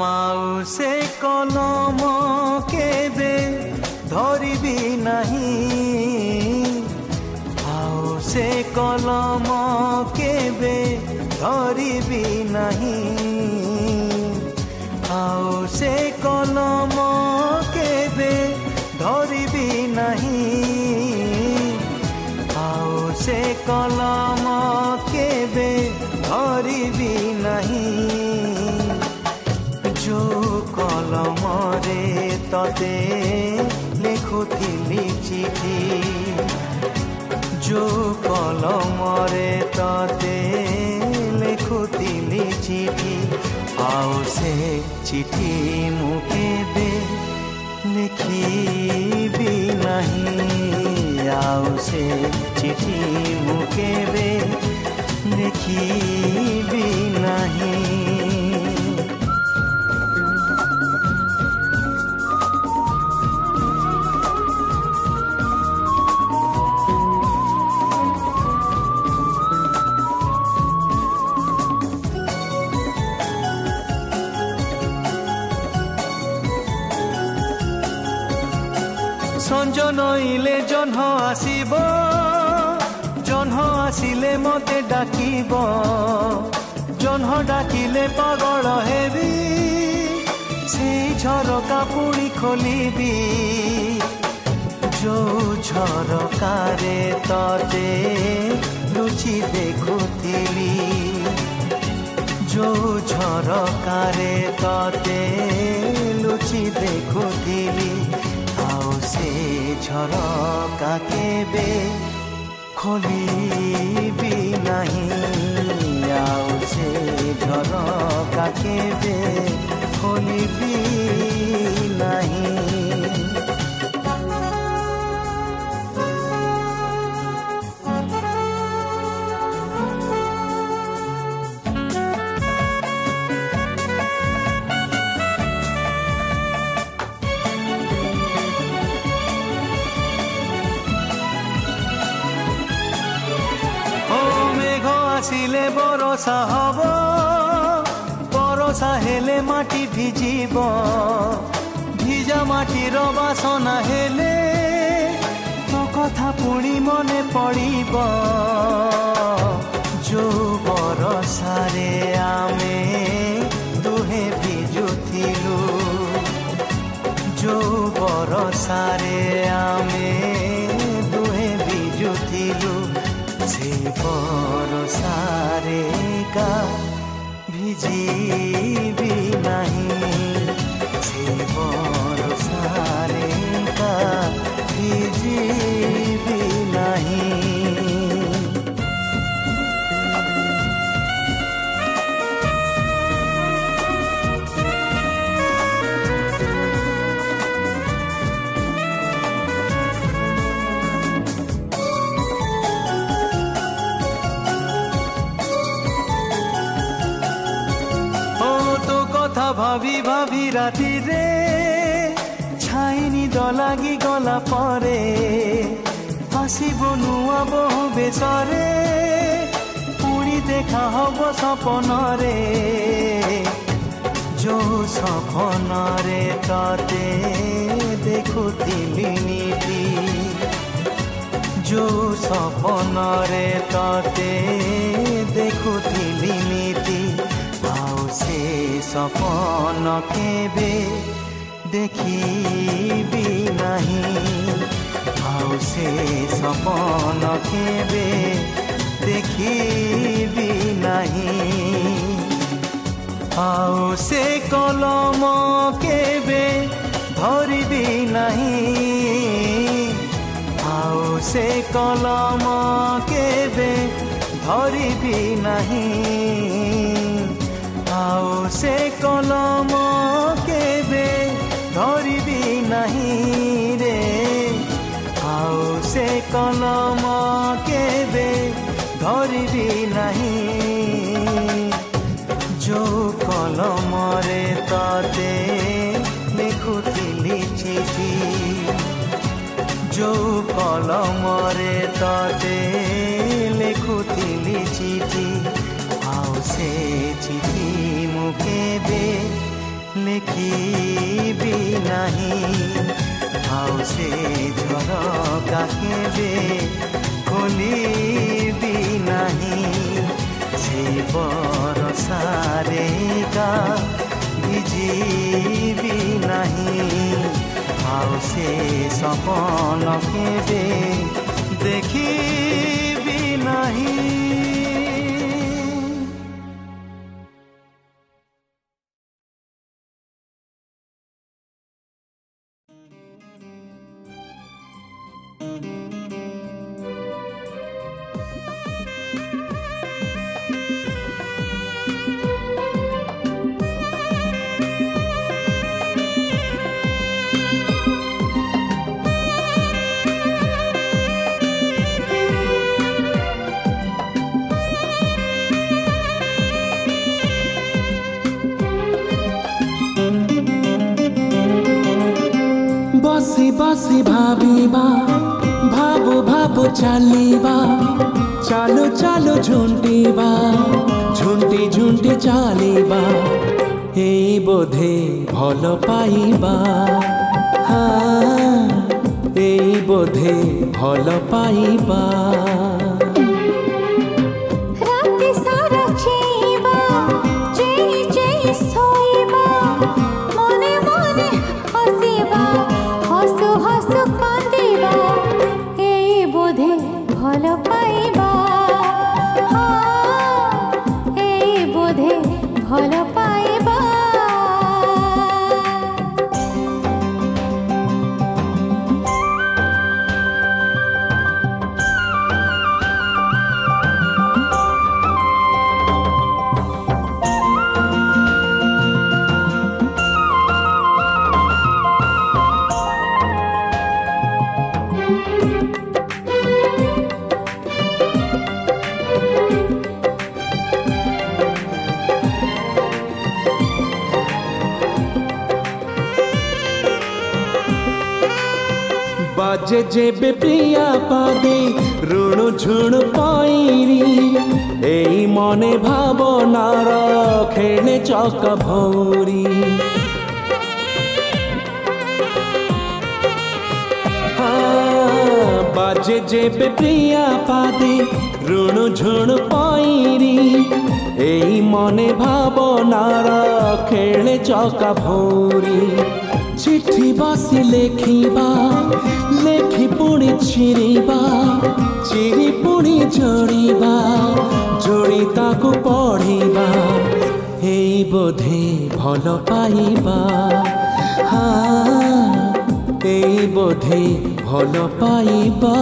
ମାଉସେ କଲମ କେବେ ଧରିବି ନାହିଁ, ଆଉ ସେ କଲମ କେବେ ଧରିବି ନାହିଁ, ଆଉ ସେ କଲମ କେବେ ଧରିବି ନାହିଁ, ଆଉ ସେ କଲମ କେବେ ଧରିବି ନାହିଁ। ଯୋଉ କଲମରେ ତତେ ଲେଖୁଥିଲି ଚିଠି, ଯୋଉ କଲମରେ ତତେ ଲେଖୁଥିଲି ଚିଠି, ଆଉ ସେ ଚିଠି ମୁଁ କେବେ ଲେଖିବି ନାହିଁ, ଆଉ ସେ ଚିଠି ମୁଁ କେବେ ଲେଖିବି ନାହିଁ। সঞ্জ নইলে জহ্ন আসিব, জহ্ন আসিলে মতে ডাকিব, জহ্ন ডাকিলে পাগল হেবি, সেই ঝরকা পুଣି খোলিবি, ଯୋଉ ଝରକାରେ ତତେ ଲୁଚି ଦେଖୁଥିଲି, ଯୋଉ ଝରକାରେ ତତେ ଲୁଚି ଦେଖୁଥିଲି, ଆଉ ସେ ଝରକା କେବେ ଖୋଲିବି ନାହିଁ, ଆଉ ସେ ଝରକା କେବେ ଖୋଲିବି ନାହିଁ। আসিলে বরষা হব, বরষা হেলে মাটি ভিজিব, ভিজা মাটির বাসনা হেলে তো কথা পুଣି মনে পড়িব, ଯୋଉ বরষারে ଆମେ ଦୁହେଁ ଭିଜୁଥିଲୁ, ଯୋଉ বরষারে ଆମେ ଦୁହେଁ ଭିଜୁଥିଲୁ, ସେ ବରଷାରେ କା ଭିଜିବି ନାହିଁ, ସେ ବରଷାରେ କା ଭିଜିବି ନାହିଁ। ভাবি ভাবি রাতিরে ছাই নিদ লাগি গলা পরে, আসিব নূয়া বহু বেশরে, পুଣି দেখা হব সপনরে, ଯୋଉ ସପନରେ ତତେ ଦେଖୁଥିଲି ନିତି, ଯୋଉ ସପନରେ ତତେ ଦେଖୁଥିଲି ନିତି, ଆଉ ସେ ସପନ କେବେ ଦେଖିବି ନାହିଁ, ଆଉ ସେ ସପନ କେବେ ଦେଖିବି ନାହିଁ, ଆଉ ସେ କଲମ କେବେ ଧରିବି ନାହିଁ, ଆଉ ସେ କଲମ କେବେ ଧରିବି ନାହିଁ, ଆଉ ସେ କଲମ କେବେ ଧରିବି ନାହିଁ ରେ, ଆଉ ସେ କଲମ କେବେ ଧରିବି ନାହିଁ, ଯୋଉ କଲମରେ ତତେ ଲେଖୁଥିଲି ଚିଠି, ଯୋଉ କଲମରେ ତତେ ଲେଖୁଥିଲି ଚିଠି, ଆଉ ସେ ଚିଠି ମୁଁ କେବେ ଲେଖିବି ନାହିଁ ଆଉ ସେ ଝରକା କେବେ ଖୋଲିବି ନାହିଁ ସେଇ ବରଷାରେ ଭିଜିବି ନାହିଁ ଆଉ ସେ ସପନ କେବେ ଦେଖିବି ନାହିଁ। बसी बसी भाबिबा भाबु भाबु चलिबा चालू चालू झुंटिबा झुंटी झुंटी चलिबा एई बोधे भल पाइबा हाँ एई बोधे भल पाइबा। बाजे जेबे प्रिया पादे ऋणु झुणु पाइरी एई मने भावनार खेले चक भौरी बाजे जेबे प्रिया पादे ऋणु झुणु पाइरी एई मने भावनार खेले चक भौरी चिट्ठी बसी लेखिबा लेखि पुणी चिरिबा चिरी पुणी जोड़िबा जोड़ी ताकू पढ़िबा एई बोधे भल पाइबा हाँ एई बोधे भल पाइबा।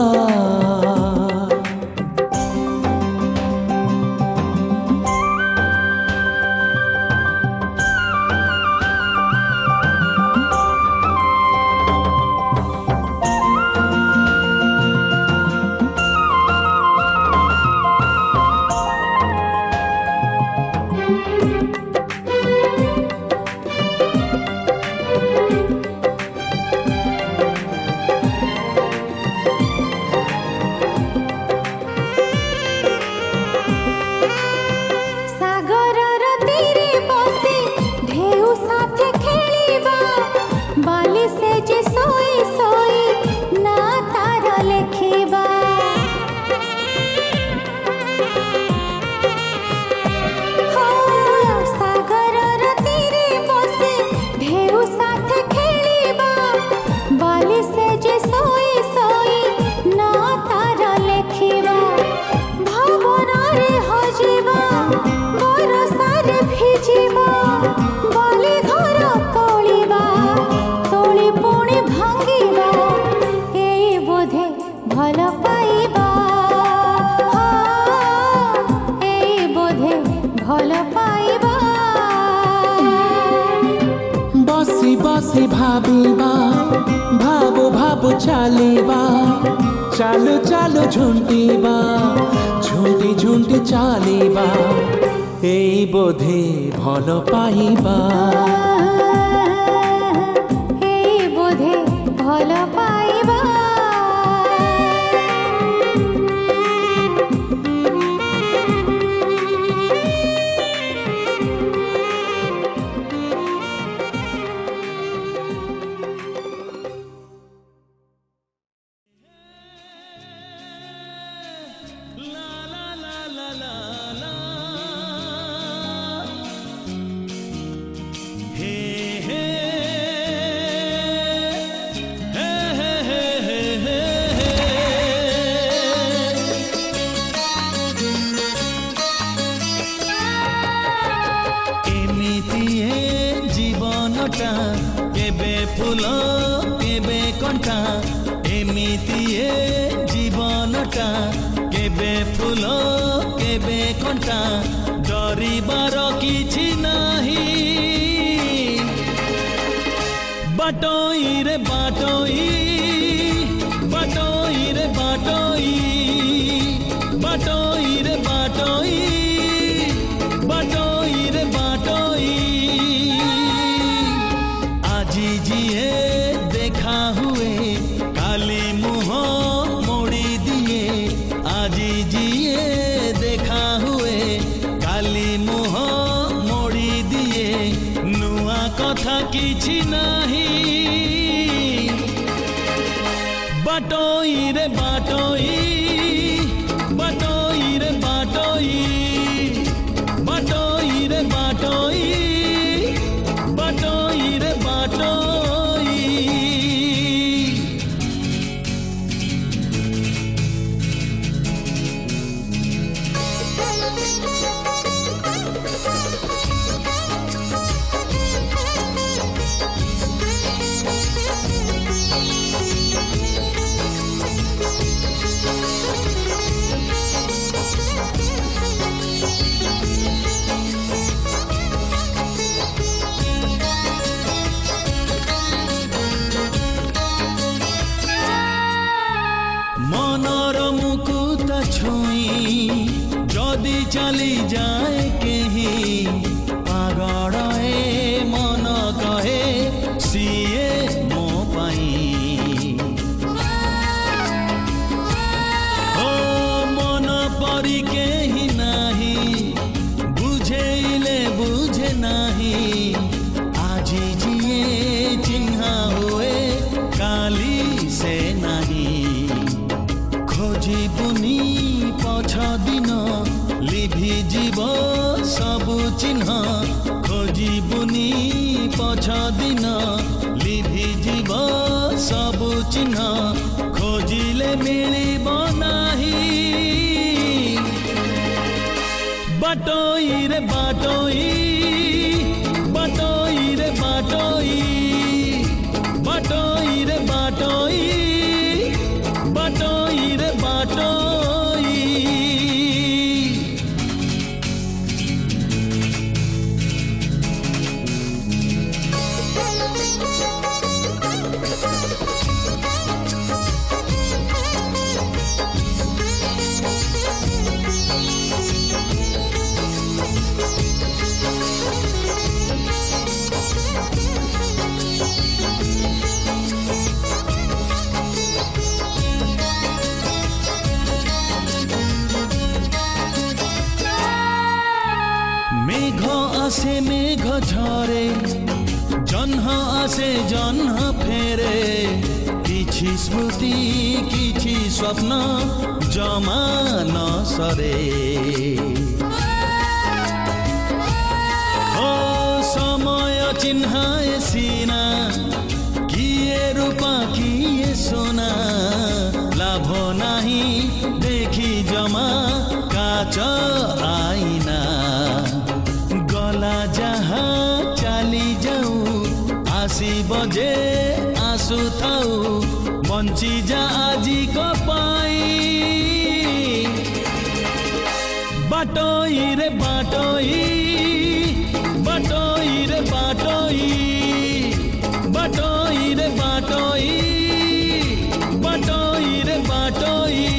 बसी बसी भाबिबा भाबु भाबु चलिबा चालू चालू झुंटिबा झुंटी झुंटी चलिबा एई बोधे भल पाइबा एई बोधे भल पाइबा। जीवनटा केबे फूल केबे कंटा एमिति ए जीवनटा केबे फूल केबे कंटा डरिबार किछि नाही बाटोई रे बाटोई बाटोई रे बाटोई बाटोई रे बाटोई बाटोई रे बाटोई आजी जिए देखा हुए काली मुह मोड़ी दिए आजी जिए देखा हुए काली मुह मोड़ी दिए नुआ कथा किछि नाही बाटोई रे बाटोई बाटोई रे बाटोई बाटोई रे बाटोई बाटोई रे बाटोई मनर मुकुट छुई जदि चली जाए केही पागल ए मन कहे सीए मो पाई ओ मन परी केही नाही बुझेइले बुझे नाही आजी जिए चिन्हा हुए काली से नाही खोजिबुनी पछ दिन लिभि जीव सबु चिन्ह खोजिबुनी पछ दिन लिभि जीव सबु चिन्ह खोजिले मिलिब नाही बाटोई रे बाटोई बाटोई रे बाटोई बाटोई रे बाटोई बाटोई रे बाटोई मेघ आसे मेघ झरे जन्ह आसे जन्ह फेरे किछि स्मृति किछि स्वप्न जमा न सरे ओ समय चिन्हाए सीना किए रूपा किए सोना लाभ नाही देखी जमा काच आईना गला जहा चली जाऊ आसी बजे आसु थाऊ बंची जा आजी को पाई बाटोई रे बाटोई बाटोई रे बाटोई बाटोई रे बाटोई बाटोई रे बाटोई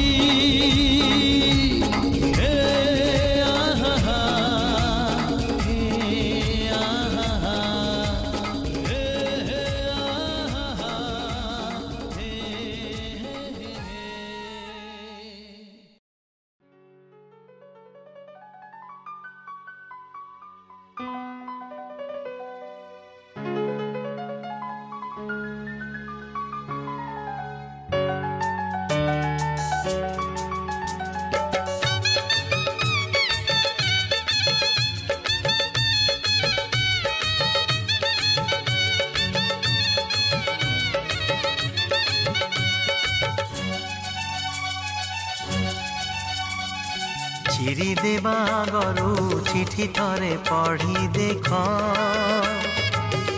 চিরি দেবা গরু চিঠি থরে পড়ি দেখ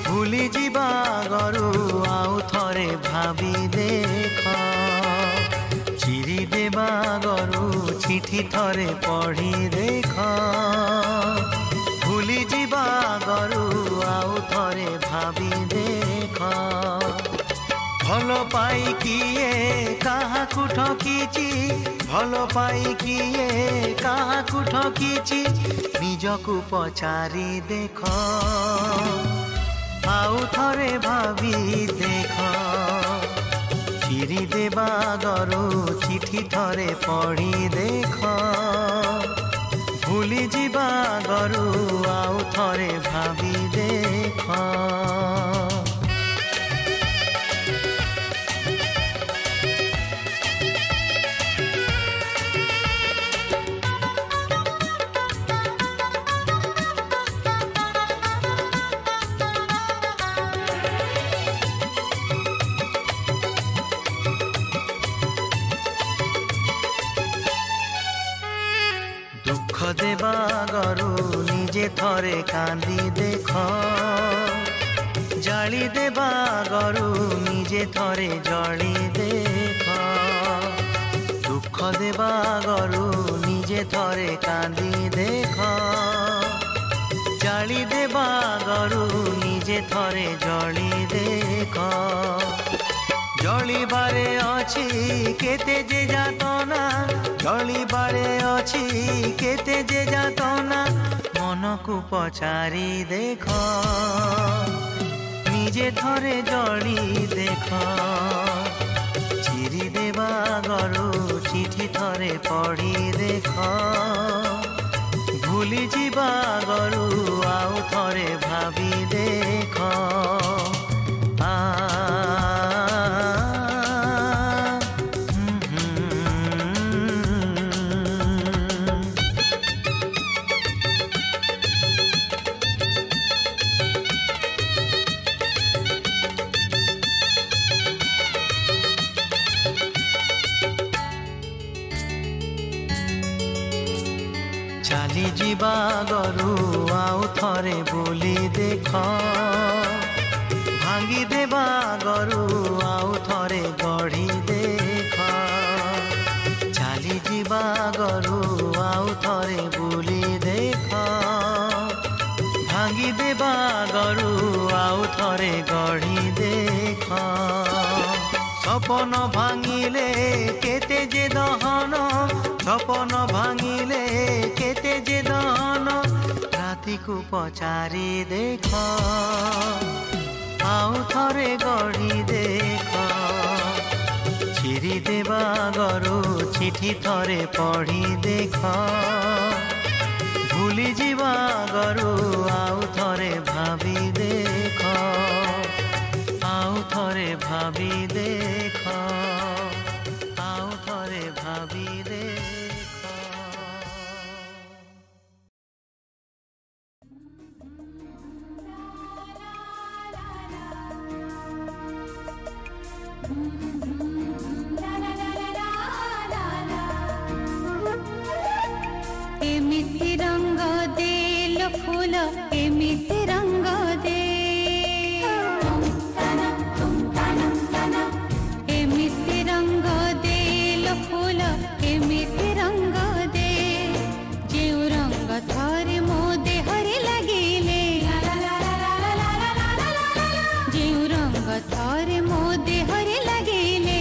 ভুলি चिठी थरे पढ़ी देख भूली जीवा गरु आउ थरे भाभी देख भल पाई किए काहाकु ठकीची भल पाई किए काहाकु ठकीची निजकु पचारी देख आउ थरे भाभी देख चिरी देवा गरु चिठी थरे पढ़ी देख भूली जीवा गरु आउ थरे भाभी देख देवा गरु निजे थरे कांदी देख जाली देवा गरु निजे थरे जली देख दुख देवा गरु निजे थरे कांदी देख जाली देवा गरु निजे थरे जली देख जलिबारे अछि केते जे जातना जलिबारे अछि केते जे जातना मन को पचारी देख निजे थरे जली देख चिरी देवा गरु चिठी थरे पढ़ी देख भूली जीवा गरु आउ थरे भाभी देख चाली जीवा गरु आउ थरे बोली देख भांगी देवा गरु आउ थरे गढ़ी देख चाली जीवा गरु आउ थरे बोली देख भांगी देवा गरु आउ थरे गढ़ी देख सपन भांगिले केते जे दहन सपन भांगिले केते जे दहन राति को पचारी देख आउ थरे गढ़ी देख चिरी देवा गरु चिठी थरे पढ़ी देख भूली जीवा गरु आउ थरे भाभी देख आउ थरे भाभी देख आउ थरे भाभी देख एमिति रंग दे लो फूल एमिति रंग दे एमिति रंग दे लो फूल एमिति रंग दे जेउ रंग थरे मो देहरे लगिले जेउ रंग थरे मो देहरे लगिले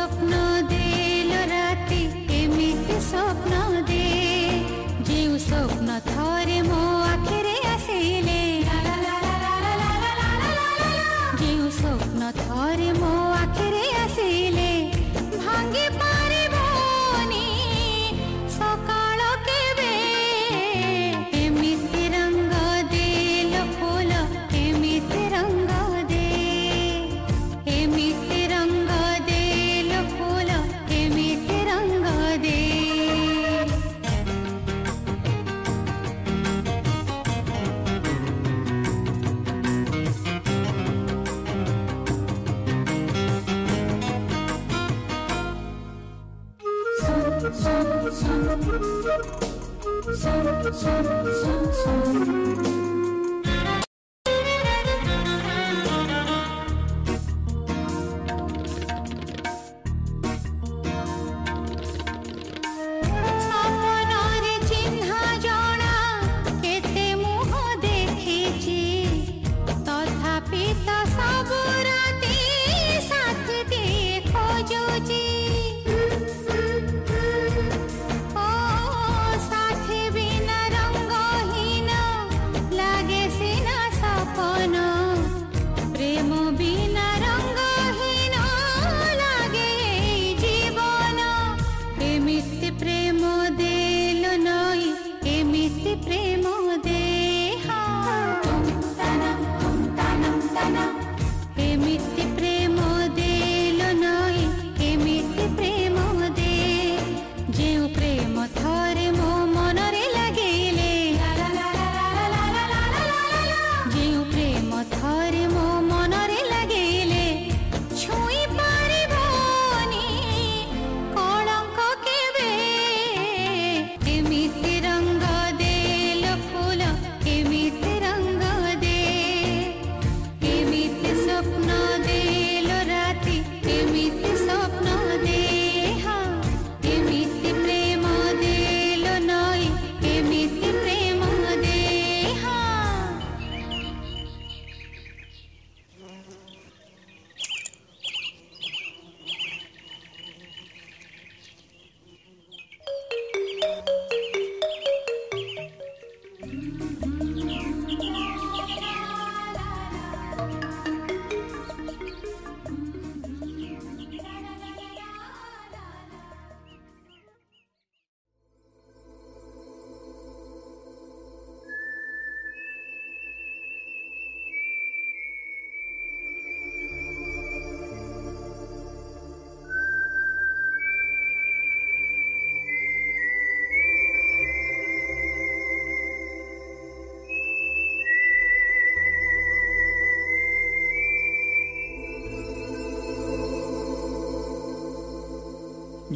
स्वप्न देल राति एमिति स्वप्न दे जेउ स्वप्न थरे मो आखिरे आसिले जेउ स्वप्न थरे मो आखिरे आसिले भांगी पारिबोनी सकाळ केबे एमिति रंग देल फूल एमिति रंग दे एमिति रंग देल फूल एमिति रंग दे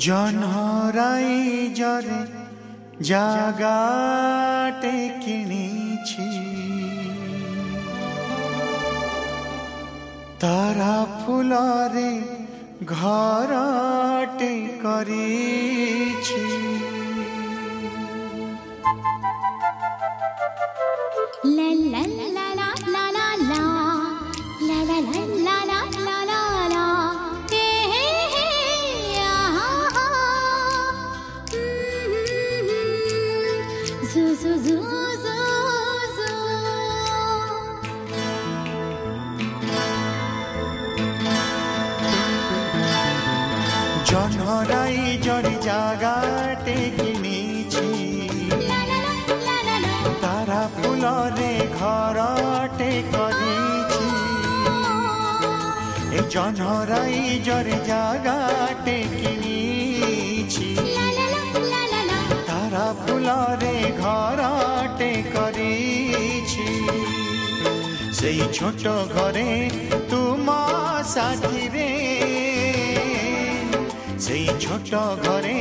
জনহরাই জরে জাগাটে কিনিছি তারা ফুলরে ঘরটে করিছি লা লা লা লা লা লা লা লা লা লা লা লা লা লা হে হে হে আহা জু জু জু জু জু জনহরাই জরে জাগাটে কিনিছি তারা ফুলরে ঘরটে করিছি এই জনহরাই জরে জাগাটে কিনিছি তারা ফুলরে ঘরটে করিছি সেই ছোট ঘরে তুম সাথীরে সেই ছোট ঘরে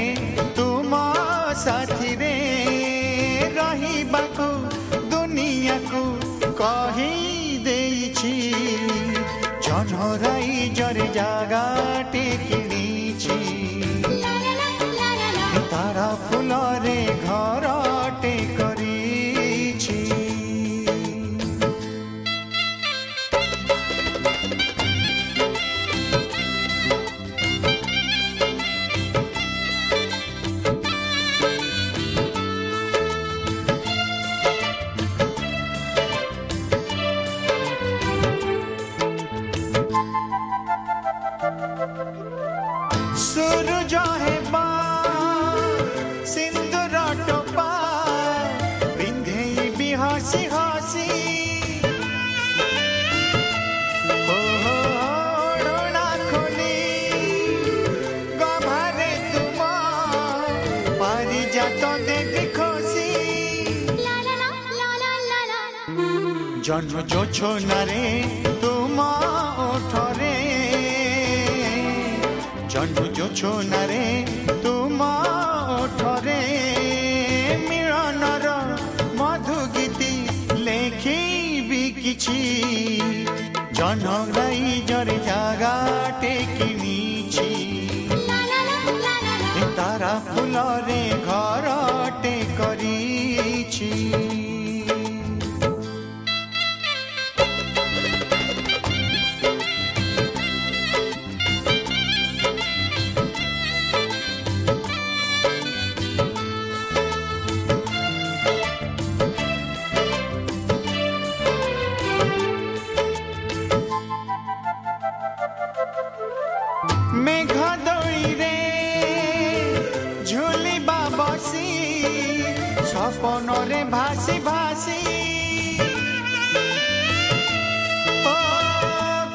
তুম সাথীরে রহিবাকু দুনিয়াকু কহি দেইছি জনহরাই জরে জাগাটে কিনিছি তারা ফুলরে ঘরটে করিছি सूरज हेबा सिंदूर टोपा पिंधेई हसी हसी हो ओढ़ना खोली गभारे तुम पारिजात देवी खोसी ला ला ला ला ला ला ला जन्म जो छोनारे तुम ओठरे जन्म जो छोनारे तुम ओठरे मिलनर मधु गीति लेखिबी किछि जनगाई जरे जागा टेकिनिछि ला ला ला ला ला ला तारा फुलरे घर टे करिछि सपनरे भासी भासी ओ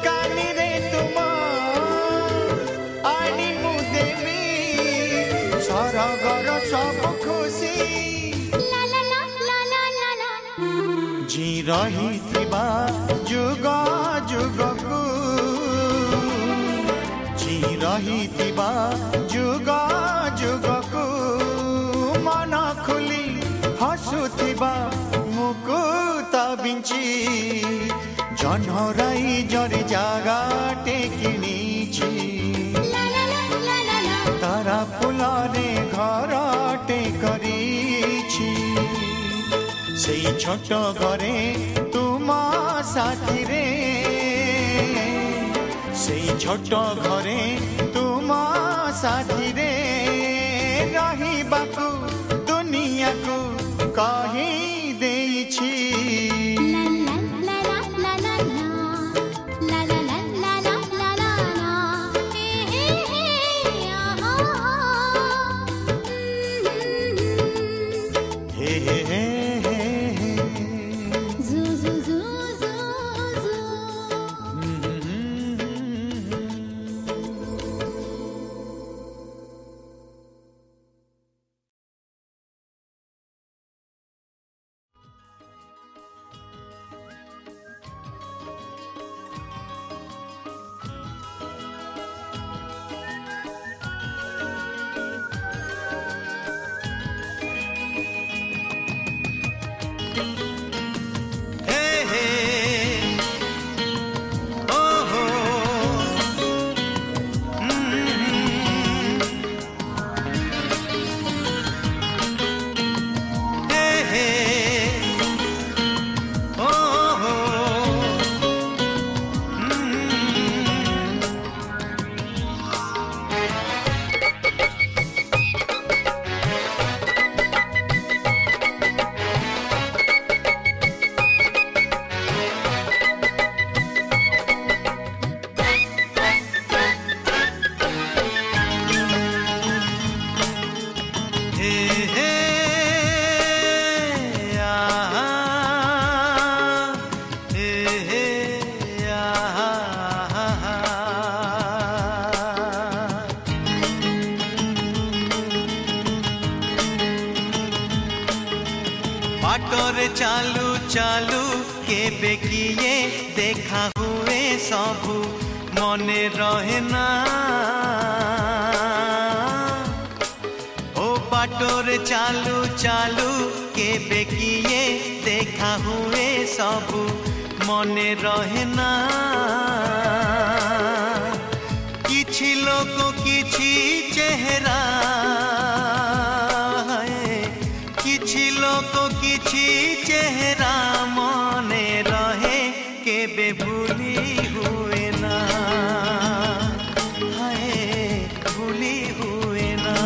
कानी रे तुम आनी मु देवी सरगर सब खुशी ला ला ला ला ला ला ला जी रही थिबा जुग जुगकु जी रही थिबा जुग जुगकु मन खुली हसुथिबा मुकुत बिंची जनहराई जरे जागा टेकिनिछि ला ला ला ला ला ला तारा फुलरे घर टे करिछि सेई छोट घरे तुम साथी रे सेई छोट घरे तुम साथी रे रहिबाकू दुनिया को कही देछि ला ला ला ला ला ला ला ला ला ला ला ला ला हे आ हे हे हे जू जू जू जू जू बाटरे चालू चालू केबे किए देखा हुए सबू मने रहे ना ओ बाटरे चालू चालू केबे किए देखा हुए सबू मने रहे ना किछि लोक किछि चेहरा किछि लोक किछि चेहरा मने रहे केबे भूली हुए ना हाय भूली हुए ना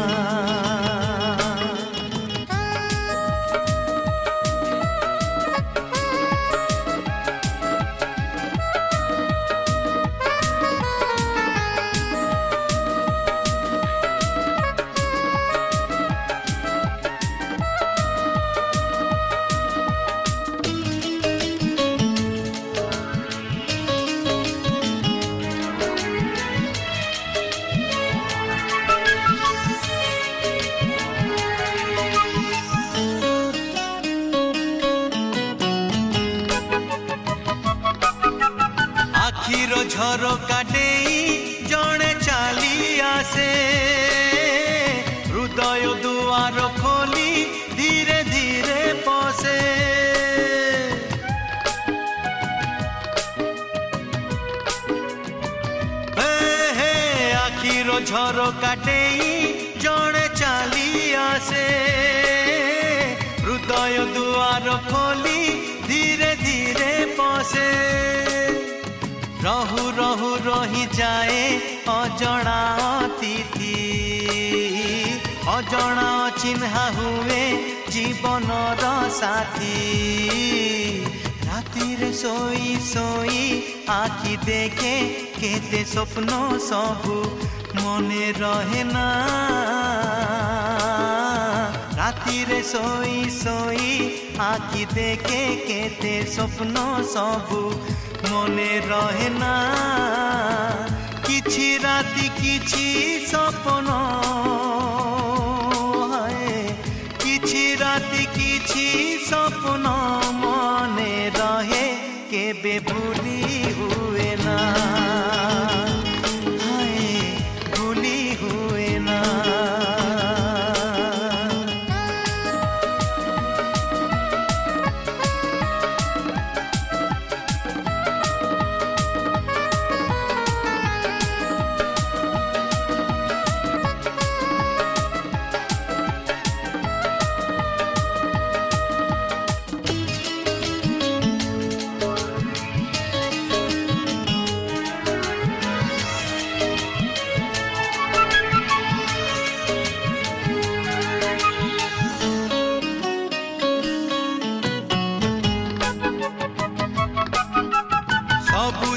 ଝରକା ଡେଇଁ ଜଣେ ଚାଲି ଆସେ ହୃଦୟ ଦୁଆର ଖୋଲି ଧୀରେ ଧୀରେ ପଶେ ରହୁ ରହୁ ରହିଯାଏ ଅଜଣା ଅତିଥି ଅଜଣା ଚିହ୍ନା ହୁଏ ଜୀବନର ସାଥୀ ରାତିରେ ଶୋଇ ଶୋଇ ଆଖି ଦେଖେ କେତେ ସ୍ୱପ୍ନ ସବୁ ମନେ ରହେ ନା ରାତିରେ ଶୋଇ ଶୋଇ ଆଖି ଦେଖେ କେତେ ସ୍ୱପ୍ନ ସବୁ ମନେ ରହେ ନା କିଛି ରାତି କିଛି ସ୍ୱପ୍ନ କିଛି ରାତି କିଛି ସ୍ୱପ୍ନ ମନେ ରହେ କେବେ ଭୁଲି ହୁଏ ନା ଭୁଲି ହୁଏ ନା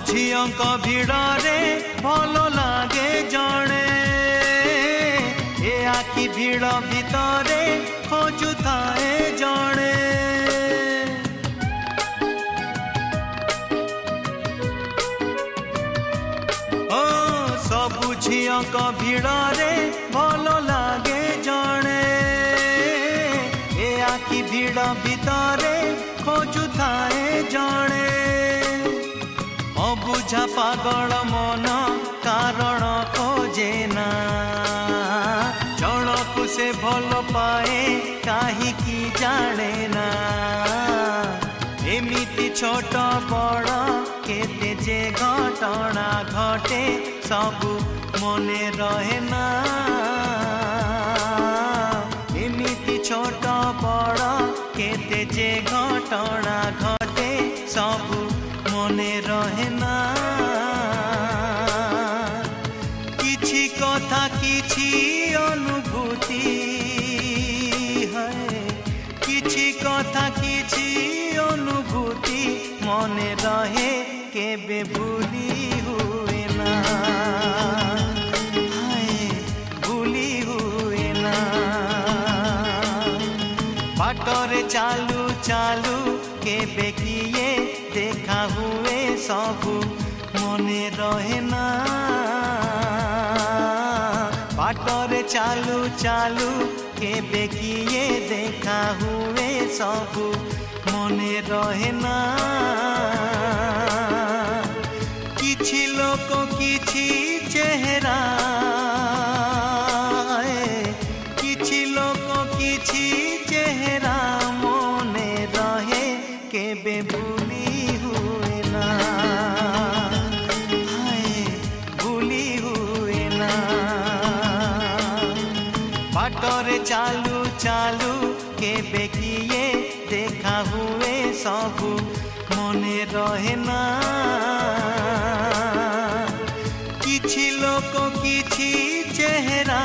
ଝିଅଙ୍କ ଭିଡ଼ରେ ଭଲ ଲାଗେ ଜଣେ ଏ ଆଖି ଭିଡ଼ ଭିତରେ ଖୋଜୁଥାଏ ଜଣେ ଓ ସବୁ ଝିଅଙ୍କ ଭିଡ଼ରେ ଭଲ ଲାଗେ ଜଣେ ଏ ଆଖି ଭିଡ଼ ଭିତରେ ଖୋଜୁଥାଏ ଜଣେ ଅବୁଝା ପାଗଳ ମନ କାରଣ ଖୋଜେ ନା ଜଣକୁ ସେ ଭଲ ପାଏ କାହିଁକି ଜାଣେ ନା ଏମିତି ଛୋଟ ବଡ଼ କେତେ ଯେ ଘଟଣା ଘଟେ ସବୁ ମନେ ରହେ ନା ଏମିତି ଛୋଟ ବଡ଼ କେତେ ଯେ ଘଟଣା ଘଟେ ସବୁ মনে রহে না কিছু কথা কিছু অনুভূতি কিছু কথা কিছু অনুভূতি মনে রহে কেবে ভুলি হুয়ে না ভুলি হুয়ে না বাটরে চালু চালু কেবে কিয়ে দেখা হুয়ে সবু মনে রহে না বাটরে চালু চালু কেবে কিয়ে দেখা হুয়ে সবু মনে রহে না কিছু লোক কিছু চেহারা কিছু লোক কিছু চেহারা মনে রহে কেবে ভুলি हुए ना भूली हुए ना बाटरे चालू चालू केबे किए देखा हुए सबू मने रहे ना किछि लोक किछि चेहरा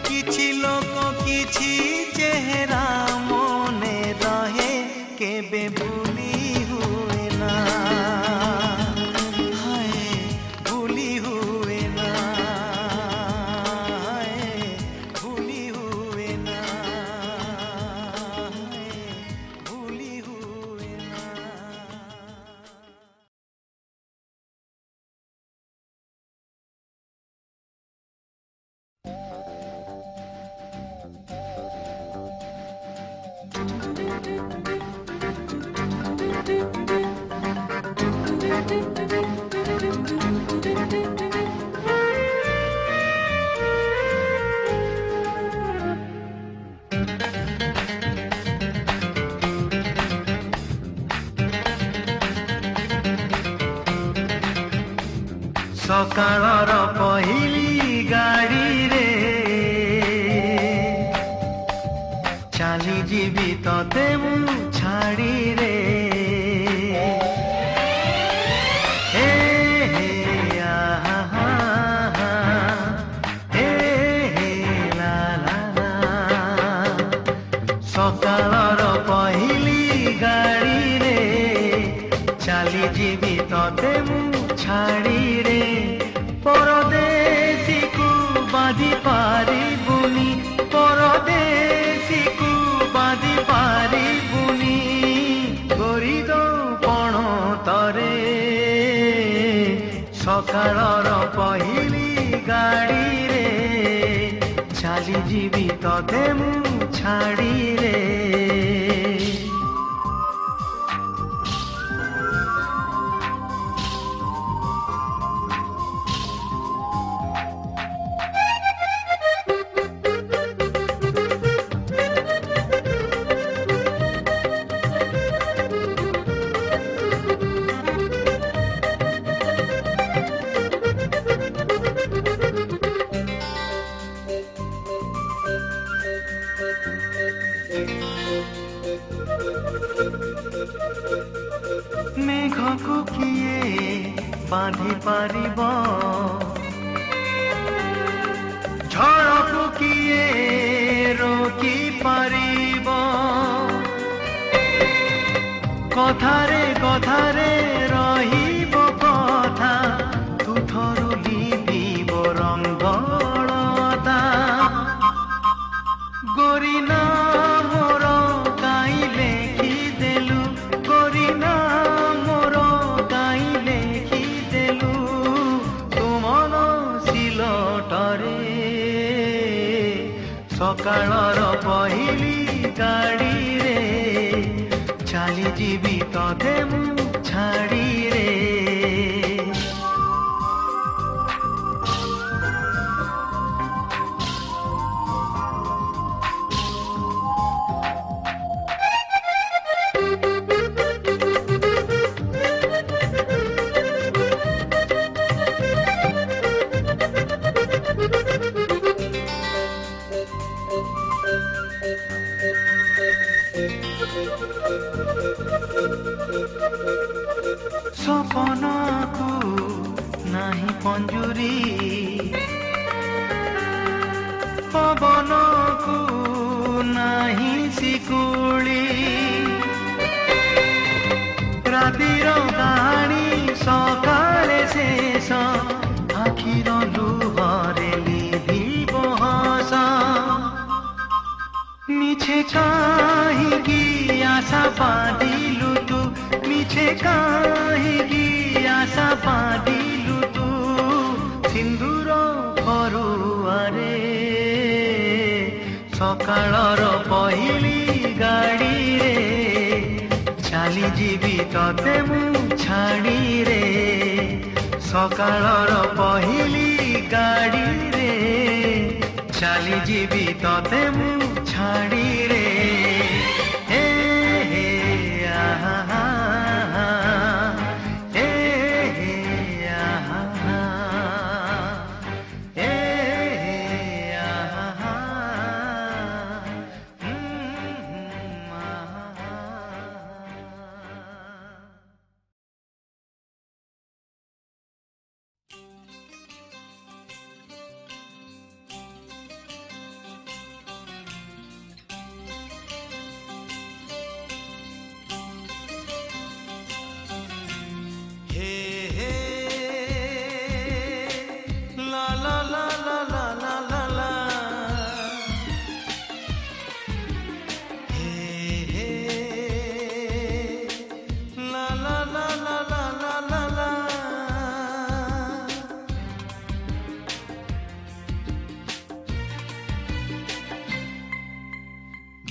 किछि लोक किछि चेहरा मने रहे केबे भूली हुए ना भूली हुए ना भूली हुए ना भूली हुए ना ସକାଳର ପହିଲି ଗାଡ଼ିରେ ଚାଲିଯିବି ତତେ ମୁଁ ଛାଡ଼ିରେ ସକାଳର ପହିଲି ଗାଡ଼ିରେ ଚାଲିଯିବି ତତେ ମୁଁ ଛାଡ଼ିରେ ପରଦେଶୀକୁ ବାନ୍ଧି ପାରିବୁନି ପରଦେଶୀକୁ ବାନ୍ଧି ପାରିବୁନି କରିଦ ପଣ ତରେ ସକାଳର ପହିଲି ଗାଡ଼ିରେ ଚାଲିଯିବି ତତେ ମୁଁ ଛାଡ଼ିରେ মেঘକୁ କିଏ ବାନ୍ଧି ପାରିବ ଝଡ଼କୁ କିଏ ରୋକି ପାରିବ କଥାରେ କଥାରେ ରହିବ କଥା ତୁଥରୁ ଲିଭିବ ରଙ୍ଗଳତା ଗୋରିନା ମୋର କାଇଁ ଲେଖିଦେଲୁ ଗୋରିନା ସକାଳର ପହିଲି ଗାଡ଼ିରେ ଚାଲିଯିବି ତତେ ମୁଁ ଛାଡ଼ିରେ ସପନକୁ ନାହିଁ ପଞ୍ଜୁରୀ ପବନକୁ ନାହିଁ ଶିକୁଳି ରାତିର କାହାଣୀ ସକାଳେ ଶେଷ ଆଖିର ଲୁହରେ ଲିଭିବ ହସ ମିଛେ କାହିଁକି ଆଶା ବାନ୍ଧିଲୁ ତୁ ମିଛେ କାହିଁକି ଆଶା ବାନ୍ଧିଲୁ ତୁ ସିନ୍ଦୁର ଫରୁଆରେ ସକାଳର ପହିଲି ଗାଡ଼ିରେ ଚାଲିଯିବି ତତେ ମୁଁ ଛାଡ଼ିରେ ସକାଳର ପହିଲି ଗାଡ଼ିରେ ଚାଲିଯିବି ତତେ ମୁଁ ଛାଡ଼ିରେ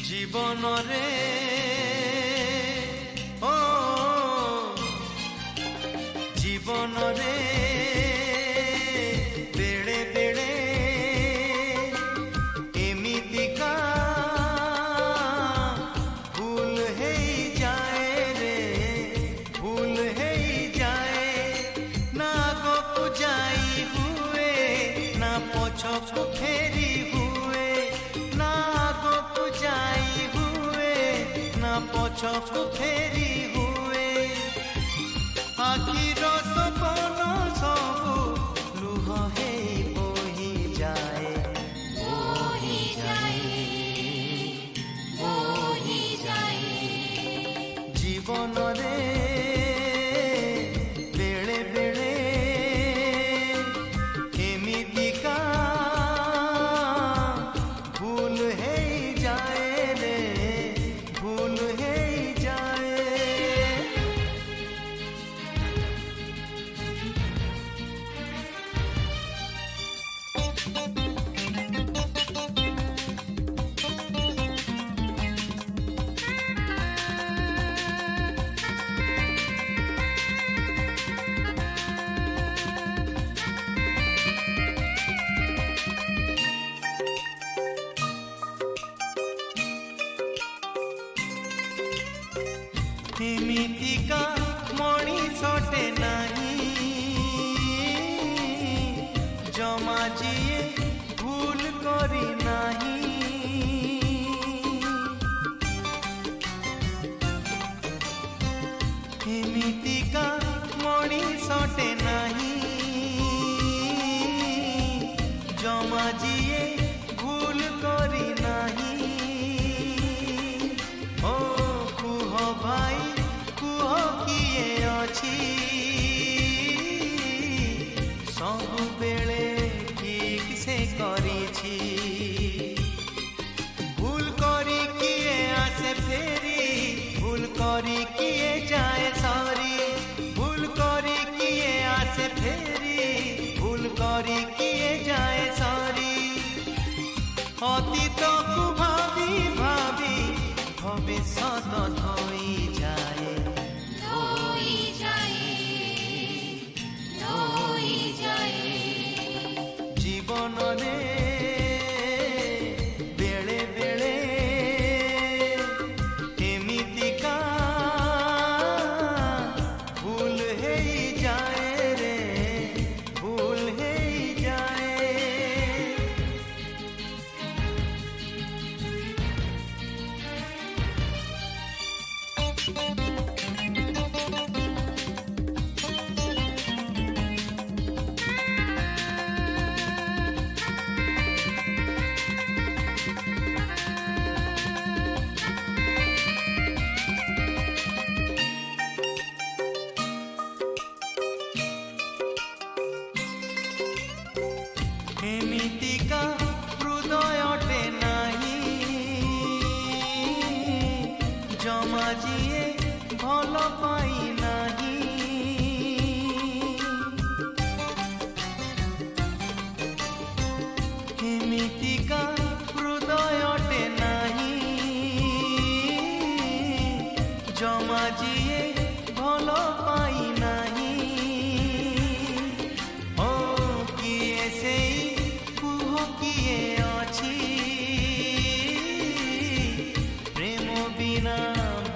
জীবনরে ও জীবনরে বেড়ে বেড়ে এমিতিকা ভুল হেই যায় রে ভুল হেই যায় না গো যায় ପଛକୁ ଫେରି ହୁଏ ନା ଆଗକୁ ଯାଇ ହୁଏ ନା ପଛକୁ ଫେରି ହୁଏ ଆଖିର ସପନ ସବୁ ଲୁହ ହେଇ ବୋହିଯାଏ ଜୀବନରେ ବେଳେ ବେଳେ ଏମିତିକା ଭୁଲ ହେଇଯାଏ ରେ ଭୁଲ ହେଇଯାଏ ଏମିତିକା ମଣିଷଟେ ନାହିଁ ଜମା ଯିଏ ଭୁଲ କରି ନାହିଁ ଏମିତିକା ମଣିଷଟେ ନାହିଁ ଜମା ଯିଏ ଭୁଲ କରି ନାହିଁ ଓ କୁହ ଭାଇ କୁହ କିଏ ଅଛି ସବୁବେଳେ ଠିକ୍ ସେ କରିଛି ଭୁଲ କରି କିଏ ଆସେ ଫେରି ଭୁଲ କରି କିଏ ଯାଏ ସରି ଭୁଲ କରି କିଏ ଆସେ ଫେରି ଭୁଲ କରି କିଏ ଯାଏ ସରି ଅତୀତକୁ ଭାବି ଭାବି ভবিষ্যৎ ধই যায় জীবনরে বেড়ে বেড়ে এমিতিকা ভুল হেই যায় রে ভুল হেই যায় ଏମିତିକା ହୃଦୟଟେ ନାହିଁ ଜମା ଯିଏ ଭଲ ପାଇ ନାହିଁ ଏମିତିକା ହୃଦୟଟେ ନାହିଁ ଜମା ଯିଏ ଭଲ ପାଇ ନାହିଁ ଓ କିଏ ସେଇ କୁହ କିଏ ଅଛି ପ୍ରେମ ବିନା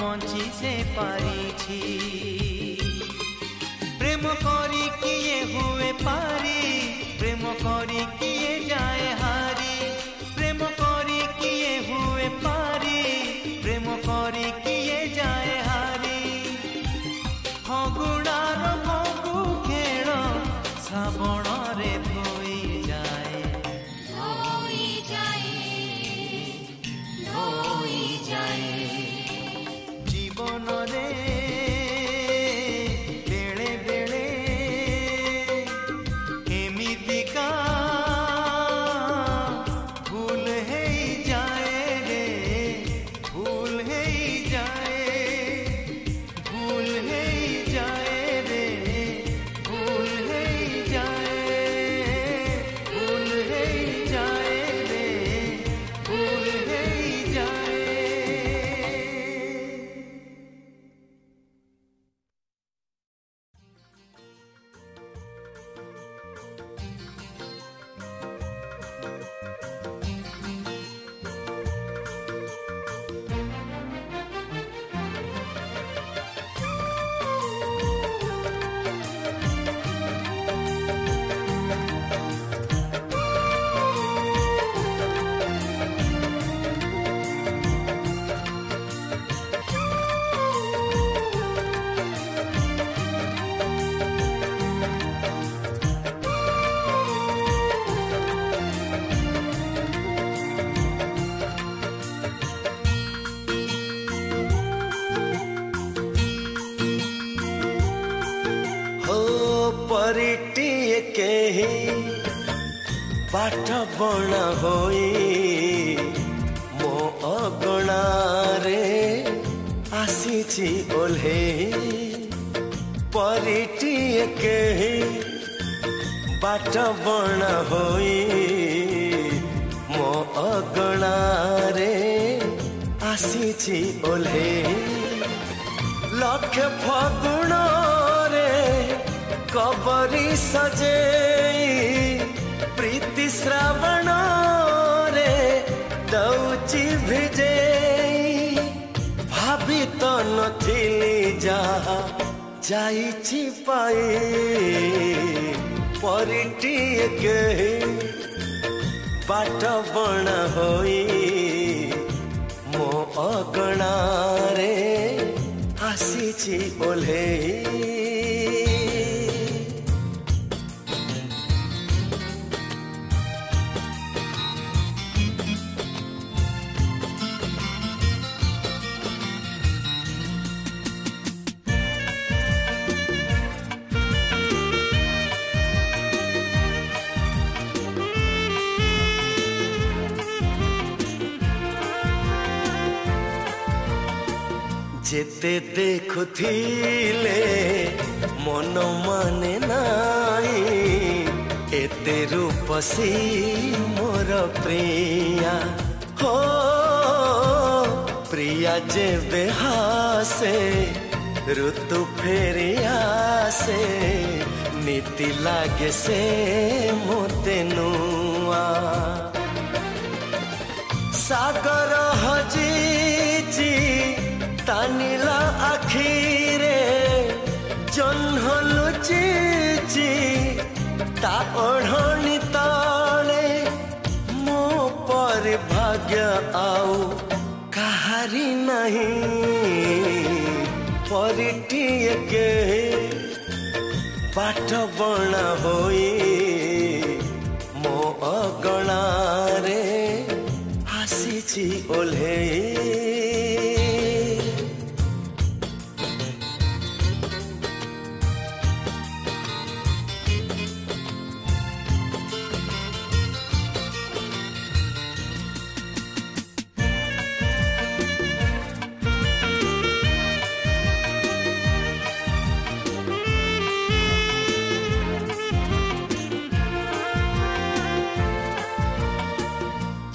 ବଞ୍ଚି ସେ ପାରିଛି প্রেম করি কিয়ে হুয়ে পারি প্রেম করি কিয়ে যায় হারি প্রেম করি কিয়ে হুয়ে পারি প্রেম করি কিয়ে যায় হারি ফগুড়ার ফগু খেল শ্রাবণরে ধোই যায় জীবনরে বেড়ে বেড়ে এমিতিকা ভুল হেই যায় রে ভুল হেই যায় ভুল হেই যায় রে ভুল হেই যায় केही बाट बणा होई मो अगणारे आसीछि ओल्हेई परिटिए केही बाट बणा होई मो अगणारे आसीछि ओल्हेई लक्ष्य फगुण रे कबरी सजेई प्रीति श्रावण रे दौची भिजेई भाभी तो नथिली जहा जाइछि पाई परिटिए केही बाट बणा होई मो अगणारे आसीछि ओल्हेई जेते देखुथिले मन माने नाई एते रूपसी मोर प्रिया हो प्रिया जेबे हासे ऋतु फेरी आसे नीति लागे से मोते नुआ सागर हजीची तानिला आखिरे जन्ह लुचिची ता ओढ़नी तले मो पर भाग्य आउ कहारी नहीं परिटिए केही बाट बणा होई मो अगणारे आसीछि ओल्हेई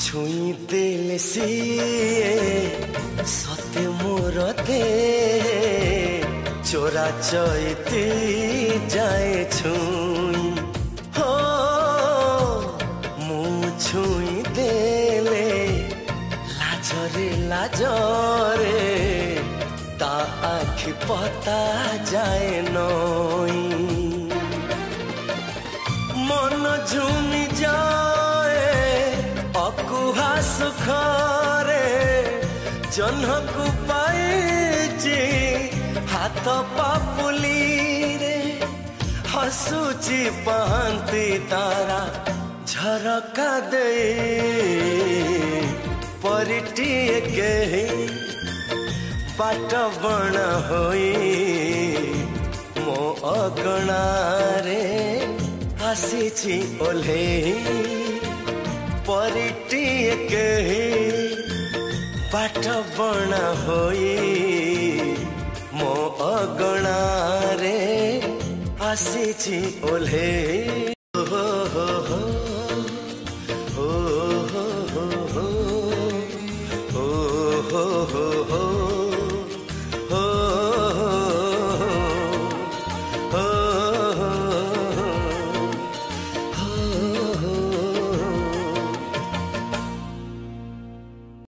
छुई दिल सिए सते मोर दे चोरा चैती जाए छुई हो मु छुई देले लाजरे लाजरे ता आखि पता जाए नई मन झुमी जाए अकुहा सुखरे जन्हकु पाइछि हाथ पापुली रे हसुची पांति तारा झरका दे परिटिए केही बाट बणा होई मो अगणारे आसीछि ओल्हेई परिटिए केही बाट बणा होई मो अगणारे आसीछि ओल्हेई